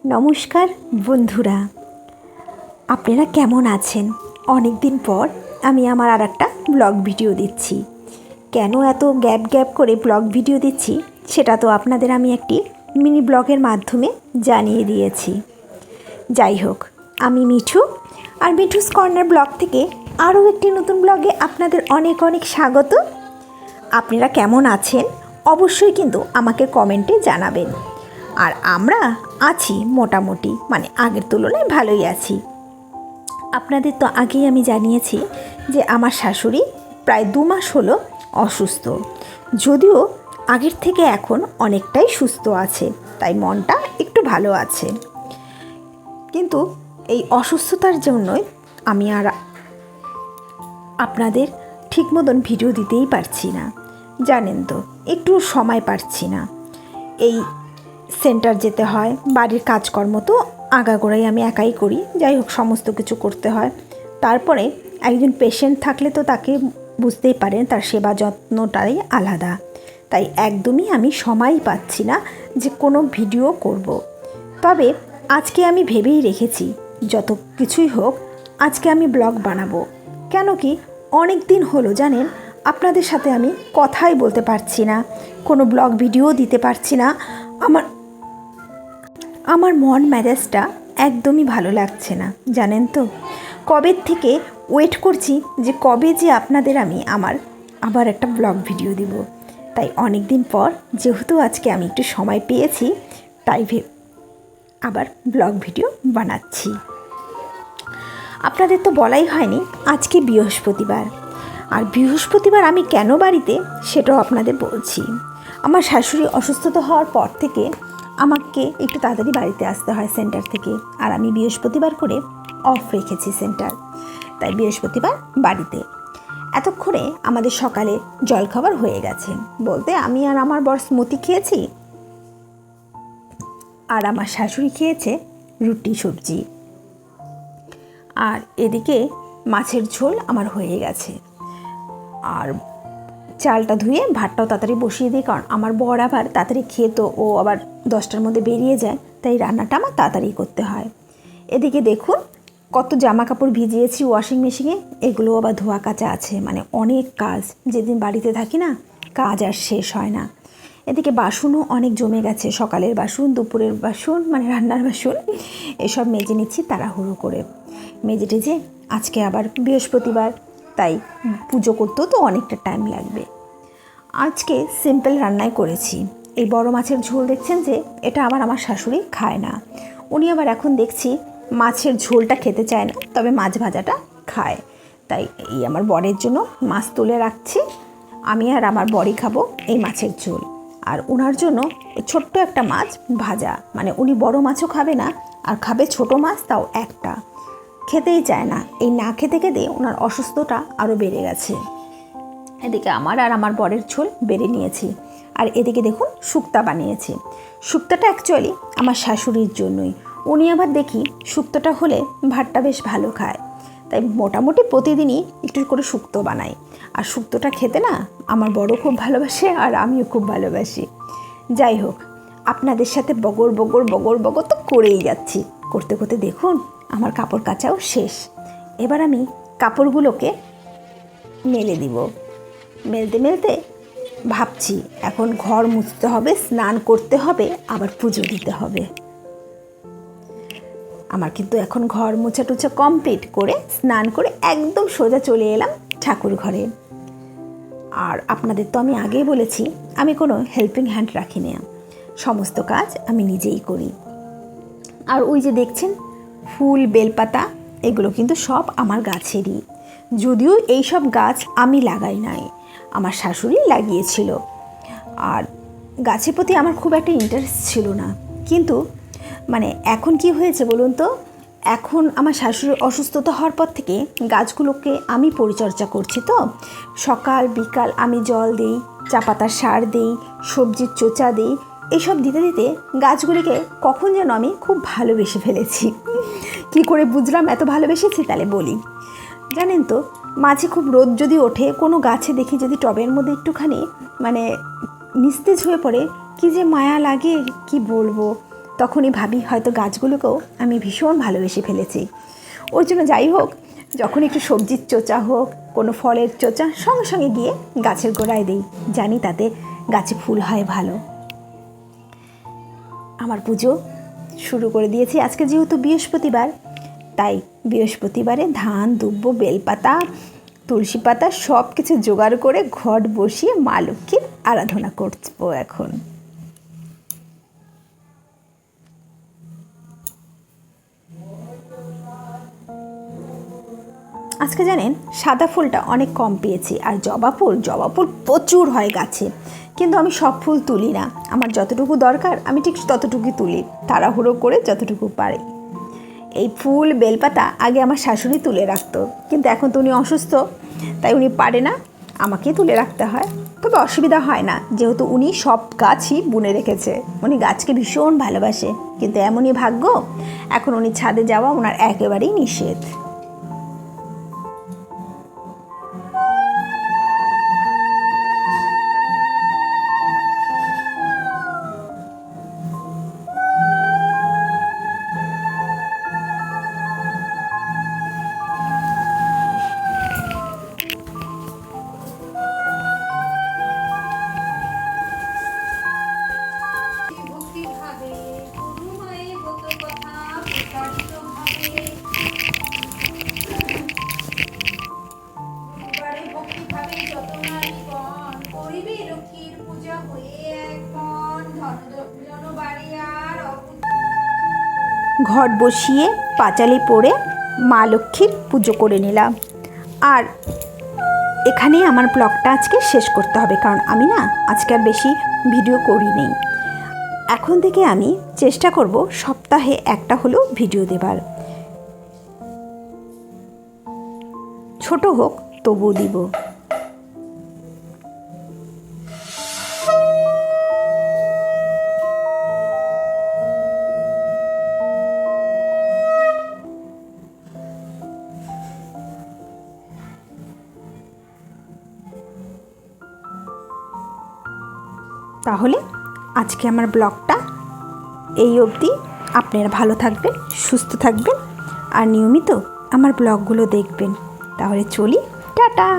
নমস্কার বন্ধুরা, আপনারা কেমন আছেন? অনেক দিন পর আমি আমার আর একটা ব্লগ ভিডিও দিচ্ছি। কেন এত গ্যাপ করে ব্লগ ভিডিও দিচ্ছি সেটা তো আপনাদের আমি একটি মিনি ব্লগের মাধ্যমে জানিয়ে দিয়েছি। যাই হোক, আমি মিঠু, আর মিঠুস কর্নার ব্লগ থেকে আরও একটি নতুন ব্লগে আপনাদের অনেক অনেক স্বাগত। আপনারা কেমন আছেন অবশ্যই কিন্তু আমাকে কমেন্টে জানাবেন। আর আমরা আছি মোটামুটি, মানে আগের তুলনায় ভালোই আছি। আপনাদের তো আগেই আমি জানিয়েছি যে আমার শাশুড়ি প্রায় 2 মাস হলো অসুস্থ, যদিও আগের থেকে এখন অনেকটাই সুস্থ আছে, তাই মনটা একটু ভালো আছে। কিন্তু এই অসুস্থতার জন্যই আমি আর আপনাদের ঠিক মতন ভিডিও দিতেই পারছি না। জানেন তো, একটু সময় পাচ্ছি না। এই সেন্টার যেতে হয়, বাড়ির কাজকর্ম তো আগাগোড়াই আমি একাই করি, যাই হোক সমস্ত কিছু করতে হয়। তারপরে একজন পেশেন্ট থাকলে তো তাকে বুঝতেই পারেন তার সেবা যত্নটাই আলাদা, তাই একদমই আমি সময় পাচ্ছি না যে কোনো ভিডিও করব। তবে আজকে আমি ভেবেই রেখেছি যত কিছুই হোক আজকে আমি ব্লগ বানাবো। কেন কি অনেক দিন হলো জানেন, আপনাদের সাথে আমি কথাই বলতে পারছি না, কোনো ব্লগ ভিডিও দিতে পারছি না। আমার মন মেজাজটা একদমই ভালো লাগছে না, জানেন তো। কবে থেকে ওয়েট করছি যে কবে যে আপনাদের আমি আবার একটা ব্লগ ভিডিও দিব। তাই অনেক দিন পর যেহেতু আজকে আমি একটু সময় পেয়েছি, তাই আবার ব্লগ ভিডিও বানাচ্ছি। আপনাদের তো বলাই হয়নি আজকে বৃহস্পতিবার, আর বৃহস্পতিবার আমি কেন বাড়িতে সেটাও আপনাদের বলছি। আমার শাশুড়ি অসুস্থতা হওয়ার পর থেকে আমাকে একটু তাড়াতাড়ি বাড়িতে আসতে হয় সেন্টার থেকে, আর আমি বৃহস্পতিবার করে অফ রেখেছি সেন্টার, তাই বৃহস্পতিবার বাড়িতে। এতক্ষণে আমাদের সকালে জলখাবার হয়ে গেছে, বলতে আমি আর আমার বর স্মুতি খেয়েছি, আর আমার শাশুড়ি খেয়েছে রুটি সবজি। আর এদিকে মাছের ঝোল আমার হয়ে গেছে, আর চালটা ধুয়ে ভাতটাও তাড়াতাড়ি বসিয়ে দিই, কারণ আমার বর আবার তাড়াতাড়ি খেয়ে তো ও আবার 10টার মধ্যে বেরিয়ে যায়, তাই রান্নাটা আমার তাড়াতাড়ি করতে হয়। এদিকে দেখুন কত জামা কাপড় ভিজিয়েছি ওয়াশিং মেশিনে, এগুলো আবার ধোয়া কাচা আছে, মানে অনেক কাজ। যেদিন বাড়িতে থাকি না, কাজ আর শেষ হয় না। এদিকে বাসনও অনেক জমে গেছে, সকালের বাসন, দুপুরের বাসন, মানে রান্নার বাসন, এসব মেজে নিচ্ছি তাড়াহুড়ো করে। মেজে টেজে আজকে আবার বৃহস্পতিবার, তাই পুজো করতেও তো অনেকটা টাইম লাগবে। আজকে সিম্পল রান্নাই করেছি। এই বড় মাছের ঝোল দেখছেন যে, এটা আবার আমার শাশুড়ি খায় না। উনি আবার এখন দেখছি মাছের ঝোলটা খেতে চায় না, তবে মাছ ভাজাটা খায়। তাই এই আমার বরের জন্য মাছ তুলে রাখছি। আমি আর আমার বরই খাবো এই মাছের ঝোল, আর ওনার জন্য ছোট্ট একটা মাছ ভাজা, মানে উনি বড় মাছও খাবে না, আর খাবে ছোট মাছ, তাও একটা। খেতেই চায় না, এই না খেতে খেতে ওনার অসুস্থতা আরও বেড়ে গেছে। এদিকে আমার আর আমার বরের ঝোল বেড়ে নিয়েছি, আর এদিকে দেখুন শুক্তা বানিয়েছি। শুক্তাটা অ্যাকচুয়ালি আমার শাশুড়ির জন্যই, উনি আবার দেখি শুক্তোটা হলে ভাতটা বেশ ভালো খায়, তাই মোটামুটি প্রতিদিনই একটু করে শুক্তো বানাই। আর শুক্তোটা খেতে না আমার বড় খুব ভালোবাসে, আর আমিও খুব ভালোবাসি। যাই হোক, আপনাদের সাথে বগর বগর তো করেই যাচ্ছি। করতে করতে দেখুন আমার কাপড় কাচাও শেষ। এবার আমি কাপড়গুলোকে মেলে দিব। মেলতে ভাবছি এখন ঘর মুছতে হবে, স্নান করতে হবে, আবার পুজো দিতে হবে। আমার কিন্তু এখন ঘর মোছা টুছা কমপ্লিট করে স্নান করে একদম সোজা চলে এলাম ঠাকুর ঘরে। আর আপনাদের তো আমি আগেই বলেছি আমি কোনো হেল্পিং হ্যান্ড রাখি না, সমস্ত কাজ আমি নিজেই করি। আর ওই যে দেখছেন ফুল, বেলপাতা, এগুলো কিন্তু সব আমার গাছেরই, যদিও এই সব গাছ আমি লাগাই নাই, আমার শাশুড়ি লাগিয়েছিল। আর গাছের প্রতি আমার খুব একটা ইন্টারেস্ট ছিল না, কিন্তু মানে এখন কি হয়েছে বলুন তো, এখন আমার শাশুড়ির অসুস্থতা হওয়ার পর থেকে গাছগুলোকে আমি পরিচর্যা করছি। তো সকাল বিকাল আমি জল দিই, চা পাতার সার দিই, সবজির চোচা দিই, এইসব দিতে দিতে গাছগুলিকে কখন যেন আমি খুব ভালোবেসে ফেলেছি। কি করে বুঝলাম এত ভালোবেসেছি, তাহলে বলি। জানেন তো, মাঝে খুব রোদ যদি ওঠে, কোনো গাছে দেখি যদি টবের মধ্যে একটুখানি মানে নিস্তেজ হয়ে পড়ে, কি যে মায়া লাগে কি বলবো। তখনই ভাবি হয়তো গাছগুলোকেও আমি ভীষণ ভালোবেসে ফেলেছি। ওর জন্য যাই হোক, যখন একটু সবজির চোচা হোক, কোনো ফলের চোচা, সঙ্গে সঙ্গে গিয়ে গাছের গোড়ায় দিই, জানি তাতে গাছে ফুল হয় ভালো। আমার পুজো শুরু করে দিয়েছি। আজকে যেহেতু বৃহস্পতিবার, তাই বৃহস্পতিবারে ধান, দুব্ব, বেলপাতা, তুলসী পাতা সব কিছু জোগাড় করে ঘট বসিয়ে মা লক্ষ্মীর আরাধনা করবো এখন। আজকে জানেন সাদা ফুলটা অনেক কম পেয়েছি, আর জবা ফুল প্রচুর হয় গাছে, কিন্তু আমি সব ফুল তুলি না। আমার যতটুকু দরকার আমি ঠিক ততটুকুই তুলি, তাড়াহুড়ো করে যতটুকু পারি। এই ফুল বেলপাতা আগে আমার শাশুড়ি তুলে রাখতো, কিন্তু এখন তো উনি অসুস্থ, তাই উনি পারে না, আমাকেই তুলে রাখতে হয়। তবে অসুবিধা হয় না, যেহেতু উনি সব গাছই বুনে রেখেছে। উনি গাছকে ভীষণ ভালোবাসে, কিন্তু এমনই ভাগ্য এখন উনি ছাদে যাওয়া ওনার একেবারেই নিষেধ। ঘট বসিয়ে পাঁচালি পরে মা লক্ষ্মীর পুজো করে নিলাম। আর এখানেই আমার ব্লগটা আজকে শেষ করতে হবে, কারণ আমি না আজকে আর বেশি ভিডিও করিনি। এখন থেকে আমি চেষ্টা করব সপ্তাহে একটা হলেও ভিডিও দেবার, ছোট হোক তবুও দিব। তাহলে আজকে আমার ব্লগটা এই অবধি। আপনারা ভালো থাকবেন, সুস্থ থাকবেন, আর নিয়মিত আমার ব্লগগুলো দেখবেন। তাহলে চলি, টাটা।